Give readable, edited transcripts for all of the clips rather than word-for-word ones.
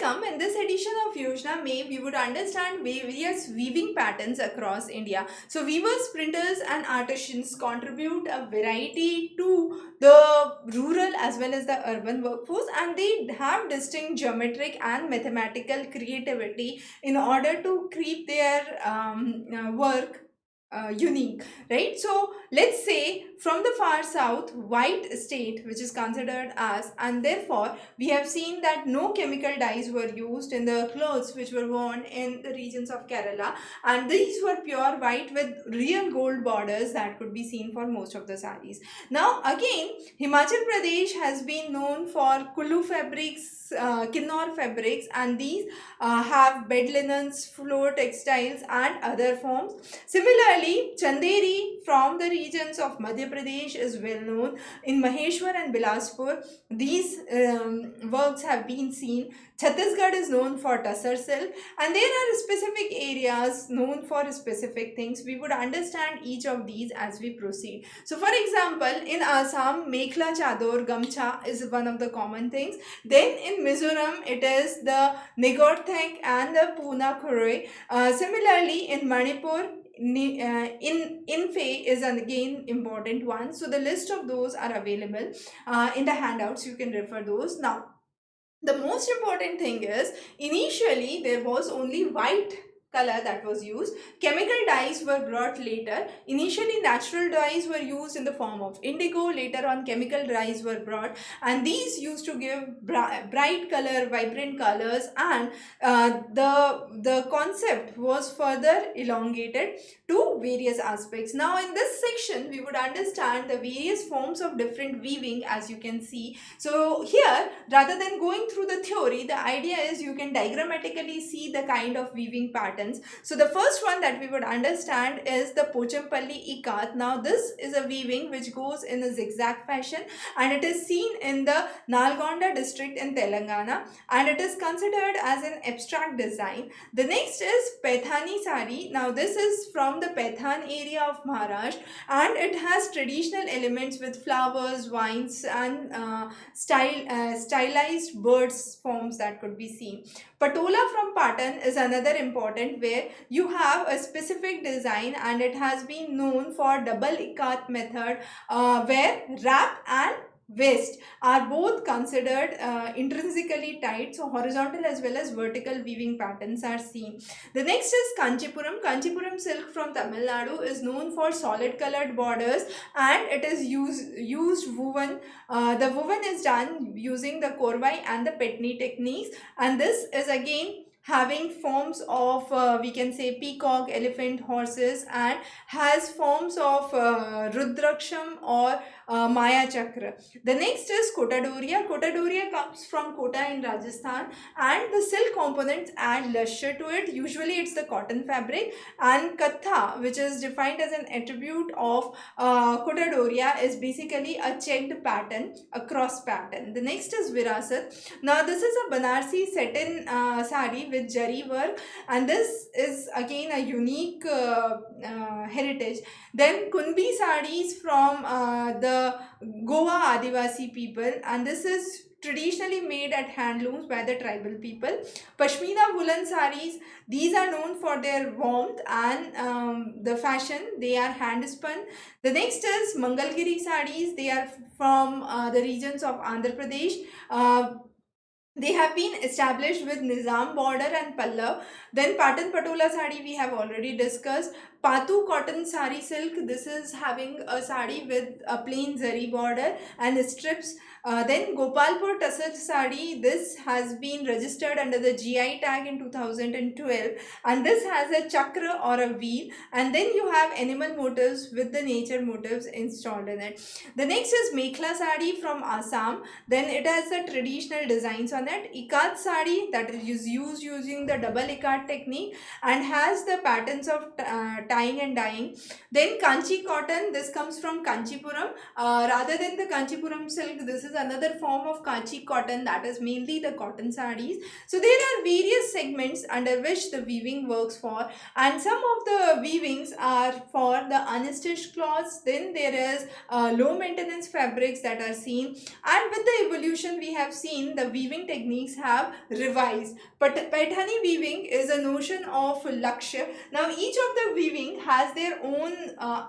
welcome. In this edition of Yojana May, we would understand various weaving patterns across India. So, weavers, printers, and artisans contribute a variety to the rural as well as the urban workforce, and they have distinct geometric and mathematical creativity in order to keep their work unique, right? So let's say from the far south white state, which is considered as, and therefore we have seen that no chemical dyes were used in the clothes which were worn in the regions of Kerala, and these were pure white with real gold borders that could be seen for most of the saris. Now again, Himachal Pradesh has been known for Kullu fabrics, Kinnor fabrics, and these have bed linens, floor textiles, and other forms. Similarly, Chanderi from the regions of Madhya Pradesh is well known. In Maheshwar and Bilaspur, these works have been seen. Chhattisgarh is known for Tussar silk, and there are specific areas known for specific things. We would understand each of these as we proceed. So, for example, in Assam, Mekhla Chador Gamcha is one of the common things. Then in Mizoram, it is the Nigorthek and the Puna Khoroi. Similarly, in Manipur, Infe is again important one. So the list of those are available in the handouts. You can refer those. Now, the most important thing is initially there was only white color that was used. Chemical dyes were brought later. Initially natural dyes were used in the form of indigo. Later on chemical dyes were brought, and these used to give bright color, vibrant colors, and the concept was further elongated to various aspects. Now in this section we would understand the various forms of different weaving, as you can see. So here, rather than going through the theory, the idea is you can diagrammatically see the kind of weaving patterns. So the first one that we would understand is the Pochampalli Ikat. Now this is a weaving which goes in a zigzag fashion, and it is seen in the Nalgonda district in Telangana, and it is considered as an abstract design. The next is Paithani sari. Now this is from the Paithan area of Maharashtra, and it has traditional elements with flowers, vines, and stylized birds forms that could be seen. Patola from Patan is another important, where you have a specific design, and it has been known for double ikat method, where wrap and waist are both considered intrinsically tight, so horizontal as well as vertical weaving patterns are seen. The next is Kanchipuram. Kanchipuram silk from Tamil Nadu is known for solid colored borders, and it is used woven. The woven is done using the korvai and the petni techniques, and this is again having forms of we can say peacock, elephant, horses, and has forms of rudraksham or Maya Chakra. The next is Kotadoria. Kotadoria comes from Kota in Rajasthan, and the silk components add luster to it. Usually it's the cotton fabric, and Katha, which is defined as an attribute of Kotadoria, is basically a checked pattern, a cross pattern. The next is Virasat. Now this is a Banarsi satin sari with jari work, and this is again a unique heritage. Then Kunbi saris from the Goa Adivasi people, and this is traditionally made at handlooms by the tribal people. Pashmina woolen saris, these are known for their warmth and the fashion. They are hand spun. The next is Mangalgiri saris. They are from the regions of Andhra Pradesh. They have been established with Nizam border and Pallav. Then Patan Patola sari we have already discussed. Patu cotton sari silk. This is having a sari with a plain zari border and strips. Then Gopalpur Tassar sari. This has been registered under the GI tag in 2012, and this has a chakra or a wheel. And then you have animal motifs with the nature motifs installed in it. The next is Mekhla sari from Assam. Then it has the traditional designs on it. Ikat sari, that is used using the double ikat technique, and has the patterns of tying and dyeing. Then Kanchi cotton, this comes from Kanchipuram. Rather than the Kanchipuram silk, this is another form of Kanchi cotton, that is mainly the cotton sarees. So there are various segments under which the weaving works for, and some of the weavings are for the unstitched cloths. Then there is low maintenance fabrics that are seen, and with the evolution we have seen the weaving techniques have revised. But Paithani weaving is a notion of Lakshya. Now each of the weaving has their own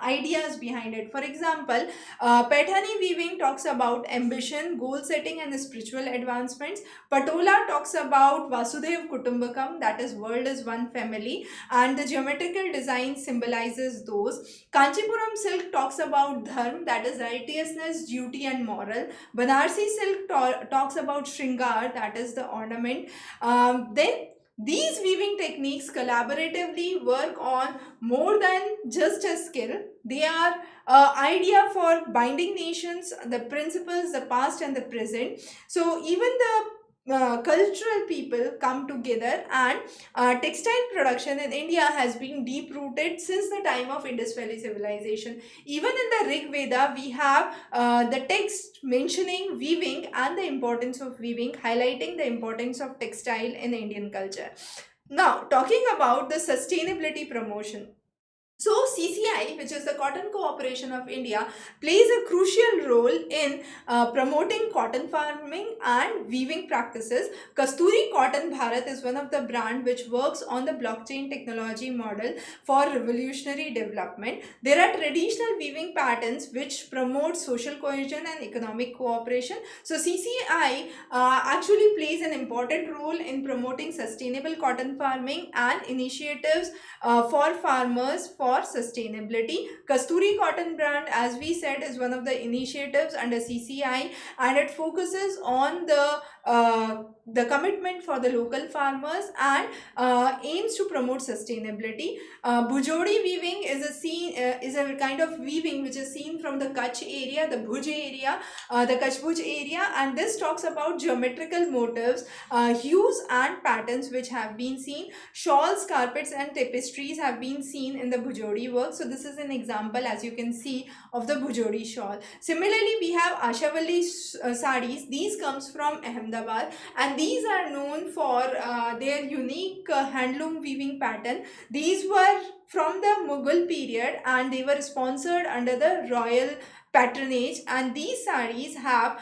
ideas behind it. For example, Paithani weaving talks about ambition, goal setting and spiritual advancements. Patola talks about Vasudev Kutumbakam, that is world is one family, and the geometrical design symbolizes those. Kanchipuram silk talks about dharma, that is righteousness, duty and moral. Banarsi silk talks about shringar, that is the ornament. Then these weaving techniques collaboratively work on more than just a skill. They are idea for binding nations, the principles, the past and the present. So even the cultural people come together, and textile production in India has been deep rooted since the time of Indus Valley civilization. Even in the Rig Veda, we have the text mentioning weaving and the importance of weaving, highlighting the importance of textile in Indian culture. Now, talking about the sustainability promotion. So CCI, which is the Cotton Cooperation of India, plays a crucial role in promoting cotton farming and weaving practices. Kasturi Cotton Bharat is one of the brand which works on the blockchain technology model for revolutionary development. There are traditional weaving patterns which promote social cohesion and economic cooperation. So CCI actually plays an important role in promoting sustainable cotton farming and initiatives for farmers for sustainability. Kasturi Cotton brand, as we said, is one of the initiatives under CCI, and it focuses on the commitment for the local farmers and aims to promote sustainability. Bhujodi weaving is a kind of weaving which is seen from the Kutch area, the Bhuj area, the Kutch Bhuj area, and this talks about geometrical motifs, hues and patterns which have been seen. Shawls, carpets and tapestries have been seen in the Bhujodi work. So this is an example, as you can see, of the Bhujodi shawl. Similarly, we have Ashavalli sarees. These comes from Ahmedabad, and these are known for their unique handloom weaving pattern. These were from the Mughal period, and they were sponsored under the royal patronage, and these sarees have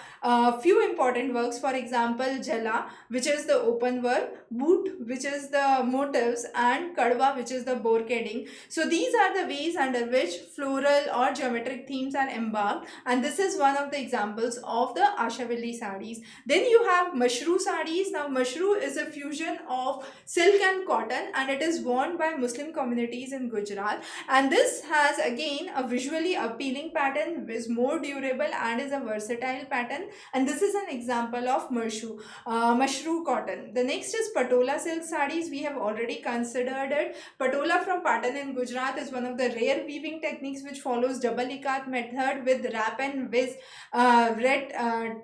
few important works. For example, Jala, which is the open work, Boot, which is the motifs, and Kadwa, which is the brocading. So these are the ways under which floral or geometric themes are embarked, and this is one of the examples of the Ashavalli sarees. Then you have Mashru sarees. Now Mashru is a fusion of silk and cotton, and it is worn by Muslim communities in Gujarat, and this has again a visually appealing pattern, is more durable and is a versatile pattern, and this is an example of Mashru cotton. The next is Patola silk sarees. We have already considered it. Patola from Patan in Gujarat is one of the rare weaving techniques which follows double ikat method with wrap and whisk red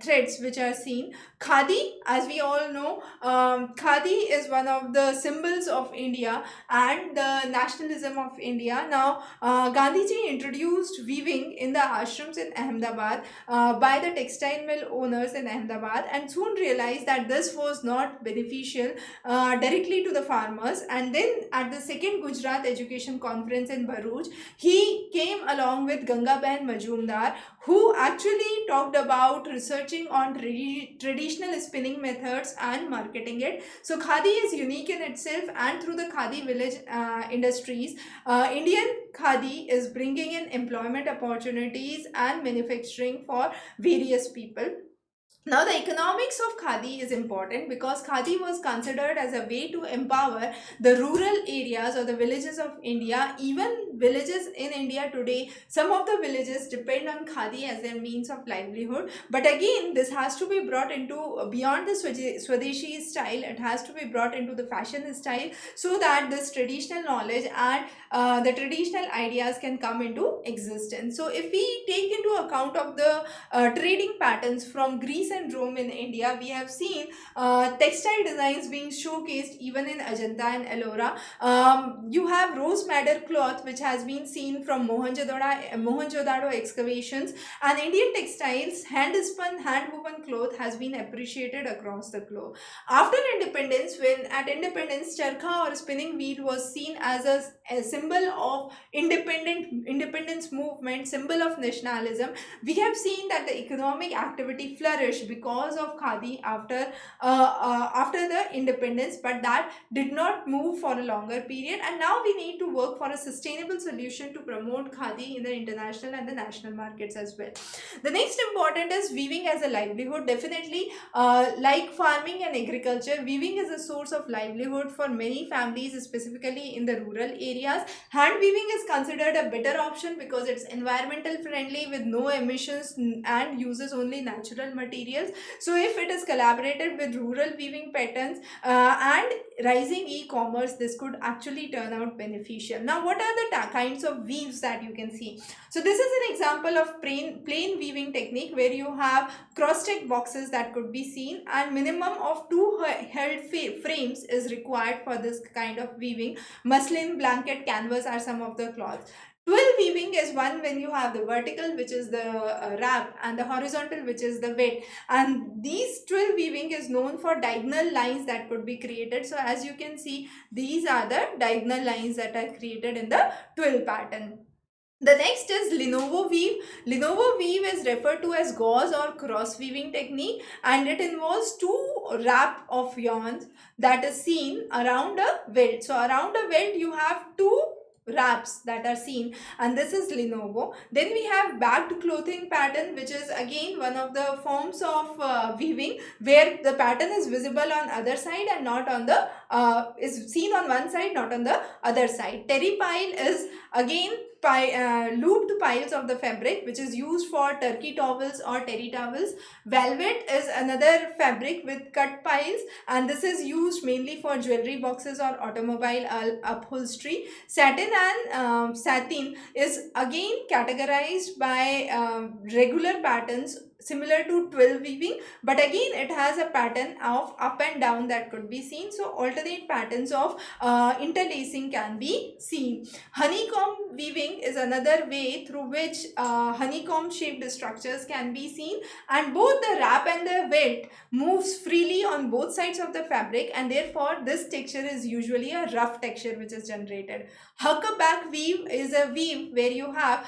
threads which are seen. Khadi, as we all know, Khadi is one of the symbols of India and the nationalism of India. Now, Gandhiji introduced weaving in the ashrams in Ahmedabad by the textile mill owners in Ahmedabad, and soon realized that this was not beneficial directly to the farmers. And then at the second Gujarat Education Conference in Bharuch, he came along with Gangaben Majumdar, who actually talked about researching on traditional spinning methods and marketing it. So Khadi is unique in itself, and through the Khadi village industries, Indian Khadi is bringing in employment opportunities and manufacturing for various people. Now, the economics of Khadi is important because Khadi was considered as a way to empower the rural areas or the villages of India. Even villages in India today, some of the villages depend on Khadi as their means of livelihood. But again, this has to be brought into beyond the Swadeshi style, it has to be brought into the fashion style, so that this traditional knowledge and the traditional ideas can come into existence. So, if we take into account of the trading patterns from Greece Greece and Rome in India, we have seen textile designs being showcased even in Ajanta and Ellora. You have rose madder cloth which has been seen from Mohenjo-daro excavations, and Indian textiles, hand spun, hand woven cloth has been appreciated across the globe. After independence, when at independence charkha or spinning wheel was seen as a symbol of independence movement, symbol of nationalism, we have seen that the economic activity flourished because of khadi after the independence, but that did not move for a longer period, and now we need to work for a sustainable solution to promote khadi in the international and the national markets as well. The next important is weaving as a livelihood. Definitely, like farming and agriculture, weaving is a source of livelihood for many families, specifically in the rural areas. Hand weaving is considered a better option because it's environmental friendly with no emissions and uses only natural materials. So if it is collaborated with rural weaving patterns and rising e-commerce, this could actually turn out beneficial. Now, what are the kinds of weaves that you can see? So this is an example of plain weaving technique where you have cross-stitch boxes that could be seen, and minimum of two held frames is required for this kind of weaving. Muslin, blanket, canvas are some of the cloths. Twill weaving is one when you have the vertical, which is the wrap, and the horizontal, which is the weft. And these twill weaving is known for diagonal lines that could be created. So as you can see, these are the diagonal lines that are created in the twill pattern. The next is Lenovo weave. Lenovo weave is referred to as gauze or cross weaving technique, and it involves two wrap of yarns that is seen around a welt. So around a welt you have two wraps that are seen, and this is Lenovo. Then we have bagged clothing pattern, which is again one of the forms of weaving where the pattern is visible on other side and not on the is seen on one side, not on the other side. Terry pile is again looped piles of the fabric which is used for turkey towels or terry towels. Velvet is another fabric with cut piles, and this is used mainly for jewelry boxes or automobile upholstery. Satin and satin is again categorized by regular patterns similar to twill weaving, but again it has a pattern of up and down that could be seen. So alternate patterns of interlacing can be seen. Honeycomb weaving is another way through which honeycomb shaped structures can be seen, and both the wrap and the welt moves freely on both sides of the fabric, and therefore this texture is usually a rough texture which is generated. Huckleback weave is a weave where you have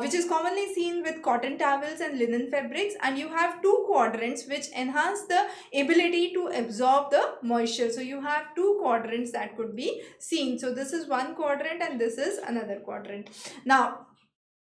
which is commonly seen with cotton towels and linen fabrics, and you have two quadrants which enhance the ability to absorb the moisture. So you have two quadrants that could be seen. So this is one quadrant and this is another quadrant. Now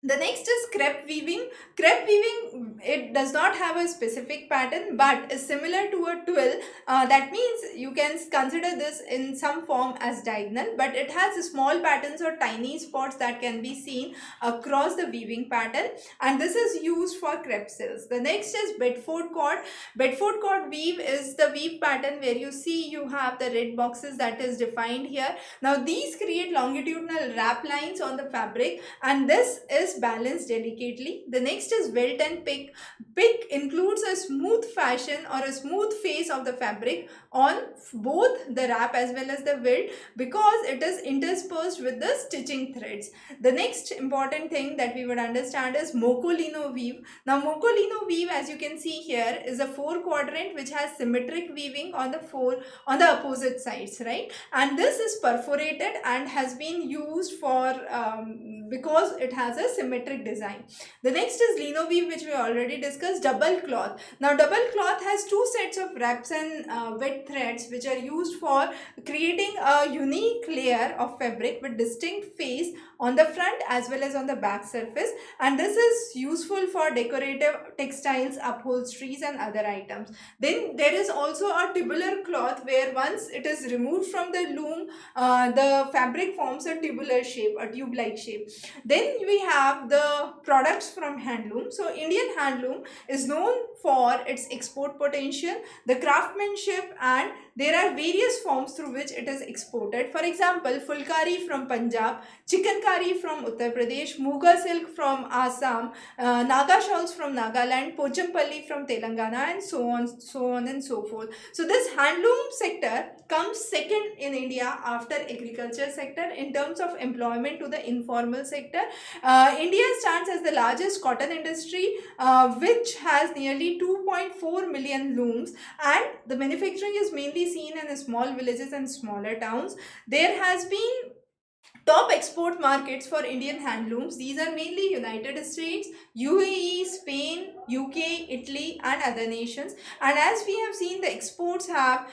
the next is crepe weaving. Crepe weaving, it does not have a specific pattern but is similar to a twill. That means you can consider this in some form as diagonal, but it has small patterns or tiny spots that can be seen across the weaving pattern, and this is used for crepe silks. The next is Bedford cord. Bedford cord weave is the weave pattern where you see you have the red boxes that is defined here. Now these create longitudinal wrap lines on the fabric, and this is balanced delicately. The next is welt and pick. Pick includes a smooth fashion or a smooth face of the fabric on both the wrap as well as the welt because it is interspersed with the stitching threads. The next important thing that we would understand is Mocolino weave. Now Mocolino weave, as you can see here, is a four quadrant which has symmetric weaving on the opposite sides, right? And this is perforated and has been used for because it has a symmetric design. The next is lino weave, which we already discussed. Double cloth. Now double cloth has two sets of wraps and wet threads which are used for creating a unique layer of fabric with distinct face on the front as well as on the back surface, and this is useful for decorative textiles, upholsteries and other items. Then there is also a tubular cloth where once it is removed from the loom, the fabric forms a tubular shape, a tube-like shape. Then we have the products from handloom. So Indian handloom is known for its export potential, the craftsmanship, and there are various forms through which it is exported. For example, fulkari from Punjab, chikankari from Uttar Pradesh, Muga silk from Assam, Naga shawls from Nagaland, Pochampalli from Telangana, and so on and so forth. So this handloom sector comes second in India after agriculture sector in terms of employment to the informal sector. India stands as the largest cotton industry, which has nearly 2.4 million looms, and the manufacturing is mainly seen in small villages and smaller towns. There has been top export markets for Indian handlooms. These are mainly United States, UAE, Spain, UK, Italy, and other nations. And as we have seen, the exports have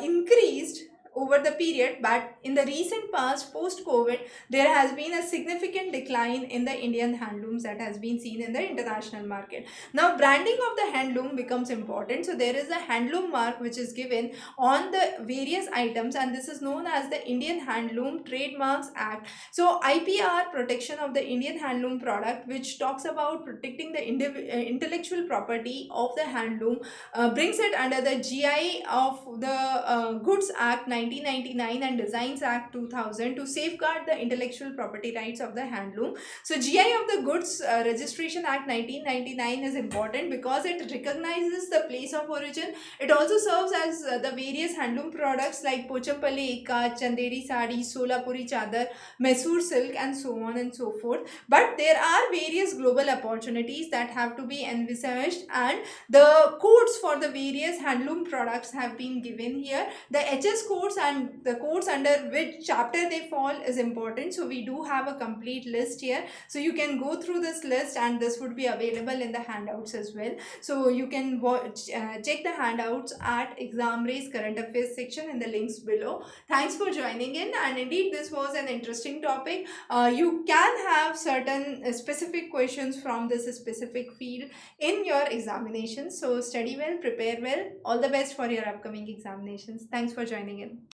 increased over the period, but in the recent past, post COVID, there has been a significant decline in the Indian handlooms that has been seen in the international market. Now, branding of the handloom becomes important. So there is a handloom mark which is given on the various items, and this is known as the Indian Handloom Trademarks Act. So IPR, protection of the Indian handloom product, which talks about protecting the intellectual property of the handloom, brings it under the GI of the Goods Act 1999 and Designs Act 2000 to safeguard the intellectual property rights of the handloom. So GI of the Goods Registration Act 1999 is important because it recognizes the place of origin. It also serves as the various handloom products like Pochampalli Ikat, Chanderi Sari, Solapuri Chadar, Mysore Silk, and so on and so forth. But there are various global opportunities that have to be envisaged, and the codes for the various handloom products have been given here. The HS codes and the codes under which chapter they fall is important. So we do have a complete list here. So you can go through this list, and this would be available in the handouts as well. So you can check the handouts at Exam Race Current Affairs section in the links below. Thanks for joining in, and indeed this was an interesting topic. You can have certain specific questions from this specific field in your examinations. So study well, prepare well. All the best for your upcoming examinations. Thanks for joining in.